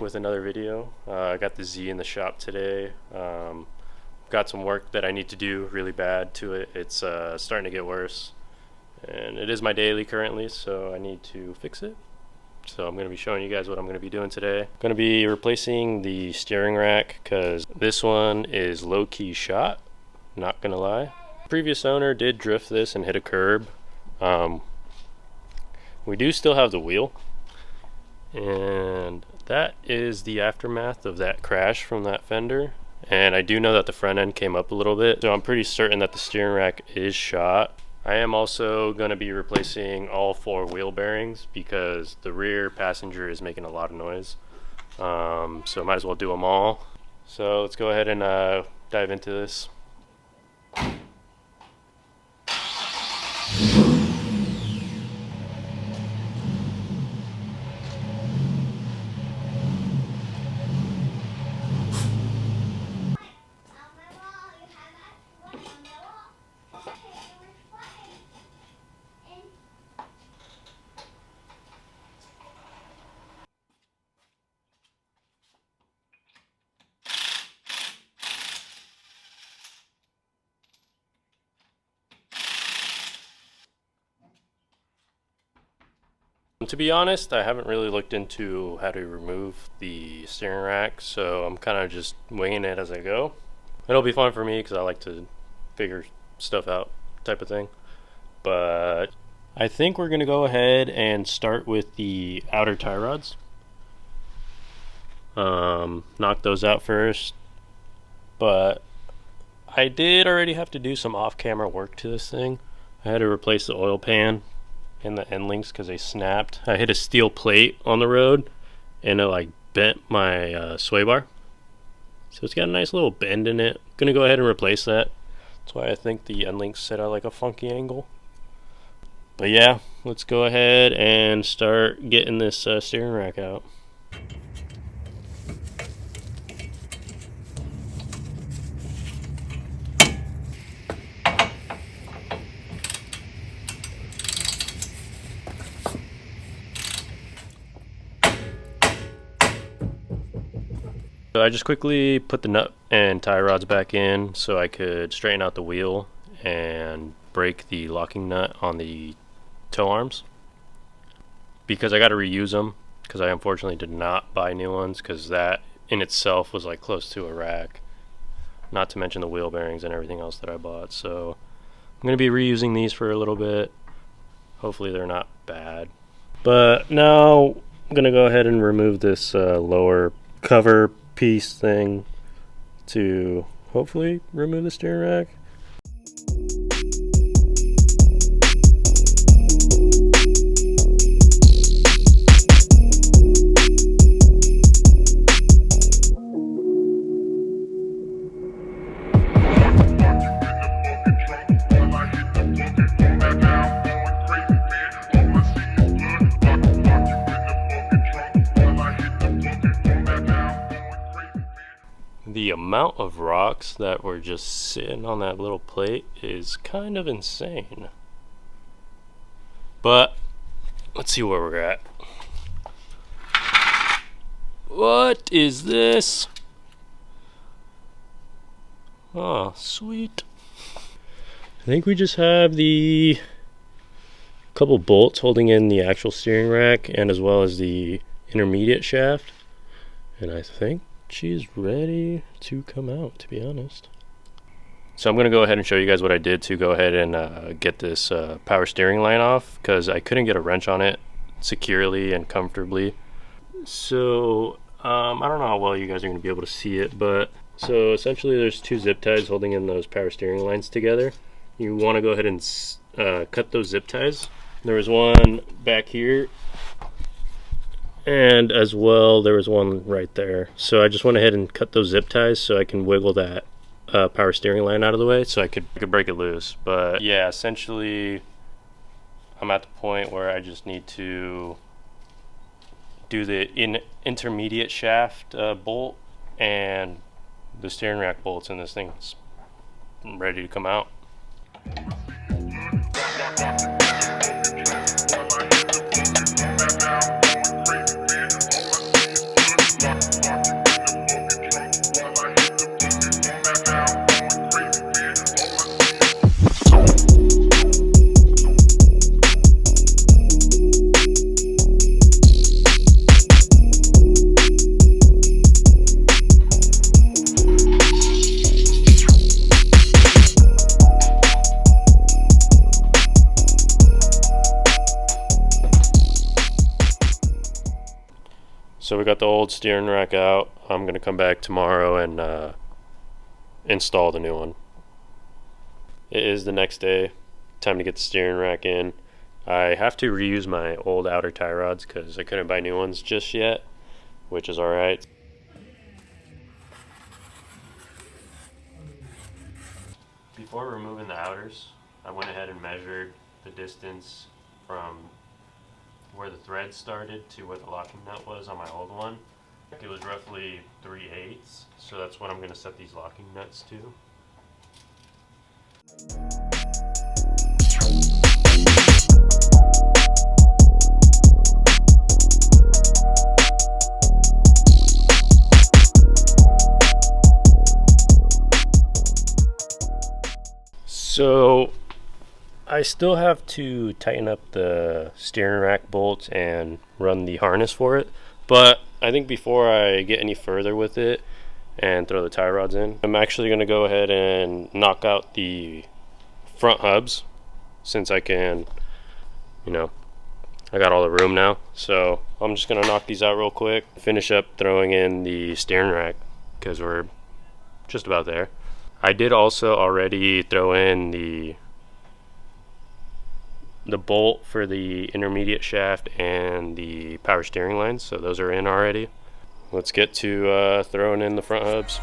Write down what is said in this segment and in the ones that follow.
with another video. I got the Z in the shop today. Got some work that I need to do really bad to it. It's starting to get worse, and it is my daily currently, so I need to fix it. So I'm going to be showing you guys what I'm going to be doing today. I'm going to be replacing the steering rack because this one is low-key shot, not going to lie. The previous owner did drift this and hit a curb. We do still have the wheel, and that is the aftermath of that crash from that fender. And I do know that the front end came up a little bit, so I'm pretty certain that the steering rack is shot. I am also going to be replacing all 4 wheel bearings because the rear passenger is making a lot of noise. So might as well do them all. So let's go ahead and dive into this. To be honest, I haven't really looked into how to remove the steering rack, so I'm kind of just winging it as I go. It'll be fun for me because I like to figure stuff out type of thing. But I think we're going to go ahead and start with the outer tie rods. Knock those out first. But I did already have to do some off-camera work to this thing. I had to replace the oil pan and the end links because they snapped. I hit a steel plate on the road and it like bent my sway bar, so it's got a nice little bend in it. Gonna go ahead and replace that. That's why I think the end links set at like a funky angle. But yeah, let's go ahead and start getting this steering rack out. So I just quickly put the nut and tie rods back in so I could straighten out the wheel and break the locking nut on the toe arms, because I got to reuse them because I unfortunately did not buy new ones, because that in itself was like close to a rack, not to mention the wheel bearings and everything else that I bought. So I'm going to be reusing these for a little bit. Hopefully they're not bad. But now I'm going to go ahead and remove this lower cover piece thing to hopefully remove the steering rack. The amount of rocks that were just sitting on that little plate is kind of insane. But let's see where we're at. What is this? Oh, sweet. I think we just have the couple bolts holding in the actual steering rack and as well as the intermediate shaft. And I think she's ready to come out, to be honest. So I'm going to go ahead and show you guys what I did to go ahead and get this power steering line off, because I couldn't get a wrench on it securely and comfortably. So I don't know how well you guys are going to be able to see it, but so essentially there's 2 zip ties holding in those power steering lines together. You want to go ahead and cut those zip ties. There was one back here, and as well there was one right there. So I just went ahead and cut those zip ties so I can wiggle that power steering line out of the way so I could break it loose. But yeah, essentially I'm at the point where I just need to do the intermediate shaft bolt and the steering rack bolts, and this thing's ready to come out. got the old steering rack out. I'm going to come back tomorrow and install the new one. It is the next day. Time to get the steering rack in. I have to reuse my old outer tie rods because I couldn't buy new ones just yet, which is alright. Before removing the outers, I went ahead and measured the distance from where the thread started to where the locking nut was on my old one. It was roughly 3/8, so that's what I'm going to set these locking nuts to. So I still have to tighten up the steering rack bolts and run the harness for it, but I think before I get any further with it and throw the tie rods in, I'm actually going to go ahead and knock out the front hubs, since I can, I got all the room now. So I'm just going to knock these out real quick, finish up throwing in the steering rack because we're just about there. I did also already throw in the bolt for the intermediate shaft and the power steering lines, so those are in already. Let's get to throwing in the front hubs.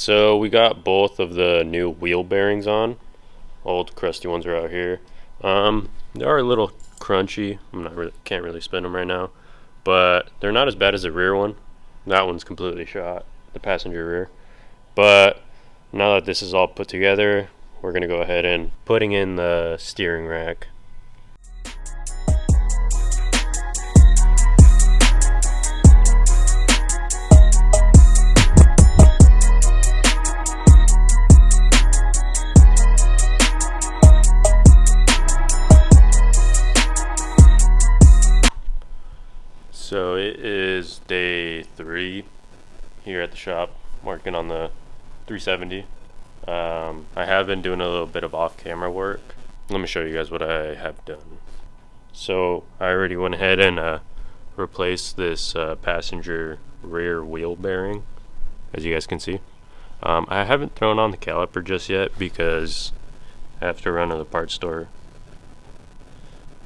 So we got both of the new wheel bearings on. Old crusty ones are out here. They are a little crunchy. Can't really spin them right now, but they're not as bad as the rear one. That one's completely shot, the passenger rear. But now that this is all put together, we're gonna go ahead and putting in the steering rack. So it is day 3 here at the shop, working on the 370. I have been doing a little bit of off-camera work. Let me show you guys what I have done. So I already went ahead and replaced this passenger rear wheel bearing, as you guys can see. I haven't thrown on the caliper just yet because I have to run to the parts store,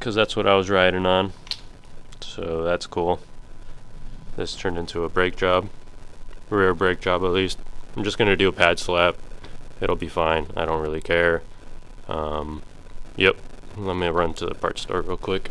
because that's what I was riding on. So that's cool. This turned into a brake job, rear brake job at least. I'm just gonna do a pad slap. It'll be fine. I don't really care. Yep. Let me run to the parts store real quick.